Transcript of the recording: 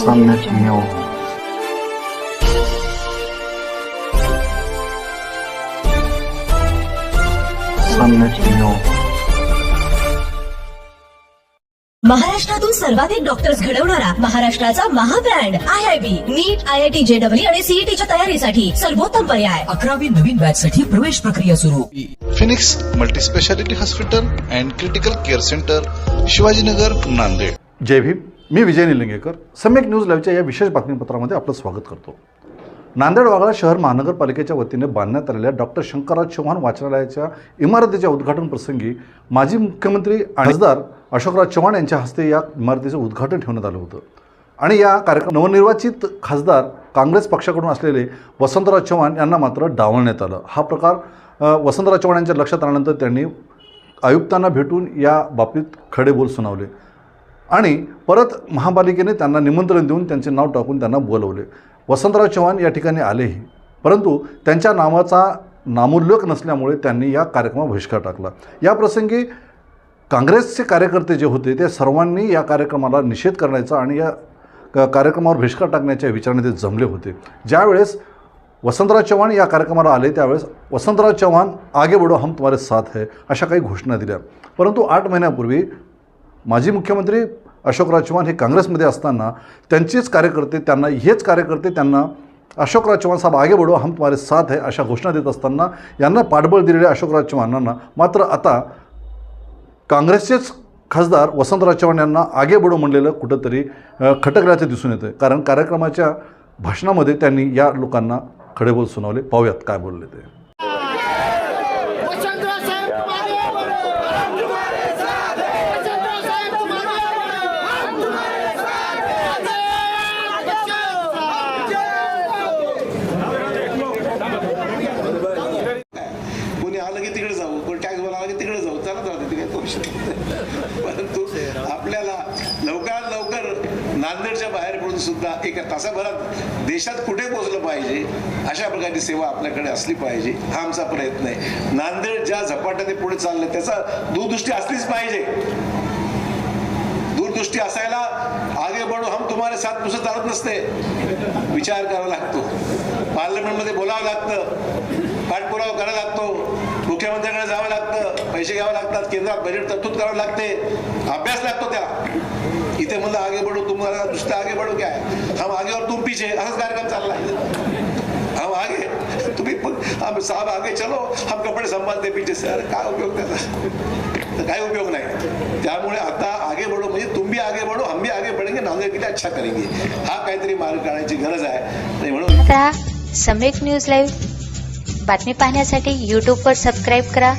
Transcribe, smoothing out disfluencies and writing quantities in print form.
Sanatmyo. Sanatmyo. महाराष्ट्रातून सर्वाधिक doctors घडवणारा महाराष्ट्राचा महाब्रँड IIB नीट IIT JEE आणि CETच्या तयारीसाठी सर्वोत्तम पर्याय. 11वी नवीन बॅच साठी प्रवेश प्रक्रिया सुरू. Phoenix multispeciality hospital and critical care centre, Shivajinagar, Nanded. जय भीम. मी विजय निलंगेकर. सम्यक न्यूज लाईव्हच्या या विशेष बातमीपत्रामध्ये आपलं स्वागत करतो. नांदेड वाघाळा शहर महानगरपालिकेच्या वतीने बांधण्यात आलेल्या डॉक्टर शंकरराव चव्हाण वाचनालयाच्या इमारतीच्या उद्घाटन प्रसंगी माजी मुख्यमंत्री आणि खासदार अशोकराव चव्हाण यांच्या हस्ते या इमारतीचं उद्घाटन ठेवण्यात आलं होतं. आणि या कार्यक्रम नवनिर्वाचित खासदार काँग्रेस पक्षाकडून असलेले वसंतराव चव्हाण यांना मात्र डावलण्यात आलं. हा प्रकार वसंतराव चव्हाण यांच्या लक्षात आल्यानंतर त्यांनी आयुक्तांना भेटून या बाबतीत खडे बोल सुनावले आणि परत महापालिकेने त्यांना निमंत्रण देऊन त्यांचे नाव टाकून त्यांना बोलवले. वसंतराव चव्हाण या ठिकाणी आलेही, परंतु त्यांच्या नावाचा नामोल्लेख नसल्यामुळे त्यांनी या कार्यक्रमात बहिष्कार टाकला. या प्रसंगी काँग्रेसचे कार्यकर्ते जे होते ते सर्वांनी या कार्यक्रमाला निषेध करण्याचा आणि या कार्यक्रमावर बहिष्कार टाकण्याच्या विचाराने ते जमले होते. ज्यावेळेस वसंतराव चव्हाण या कार्यक्रमाला आले त्यावेळेस वसंतराव चव्हाण आगे बढ़ो हम तुम्हारे साथ है अशा काही घोषणा दिल्या. परंतु 8 महिन्यापूर्वी माजी मुख्यमंत्री अशोकराव चव्हाण हे काँग्रेसमध्ये असताना त्यांचेच कार्यकर्ते त्यांना अशोकराव चव्हाण साहेब आगे बढ़ो हम तुम्हारे साथ है अशा घोषणा देत असताना यांना पाठबळ दिलेल्या अशोकराव चव्हाणांना मात्र आता काँग्रेसचेच खासदार वसंतराव चव्हाण यांना आगे बढ़ो म्हणलेलं कुठंतरी खटकल्याचं दिसून येतं. कारण कार्यक्रमाच्या भाषणामध्ये त्यांनी या लोकांना खडेबोल सुनावले. पाहूयात काय बोलले ते. आपल्याला लवकरात लवकर नांदेडच्या बाहेर पडून सुद्धा एका तासाभरात देशात कुठे पोहोचलं पाहिजे अशा प्रकारची सेवा आपल्याकडे असली पाहिजे, हा आमचा प्रयत्न आहे. नांदेड ज्या झपाट्याने पुढे चाललंय त्याचा दूरदृष्टी असलीच पाहिजे. दूरदृष्टी असायला आगे बढ़ो हम तुम्हारे साथ नुसतं चालत नसते, विचार करावा लागतो, पार्लमेंटमध्ये बोलावं लागतं, पाठपुरावा करावा लागतो, मुख्यमंत्र्यांकडे जावं लागतं, पैसे घ्यावे लागतात, केंद्रात बजेट तरतूद करावं लागते, अभ्यास लागतो त्या. इथे म्हणलं आगे बढ़ो तुम्हाला नुसतं आगे बढ़ो क्या है, हम आगे और तुम पीछे असाच कार्यक्रम चाललाय. हम आगे तुम्ही हम साहब आगे चलो हम कपडे संभालते पीछे से. अरे काय उपयोग त्याचा, काही उपयोग नाही. त्यामुळे आता आगे बढ़ो म्हणजे तुम भी आगे बढ़ो हम भी आगे बढ़ेंगे, नांदेड किती अच्छा करेंगे, हा काहीतरी मार्ग काढण्याची गरज आहे. म्हणून सम्यक न्यूज लाईव्ह बातमी पाहण्यासाठी YouTube वर सबस्क्राईब करा.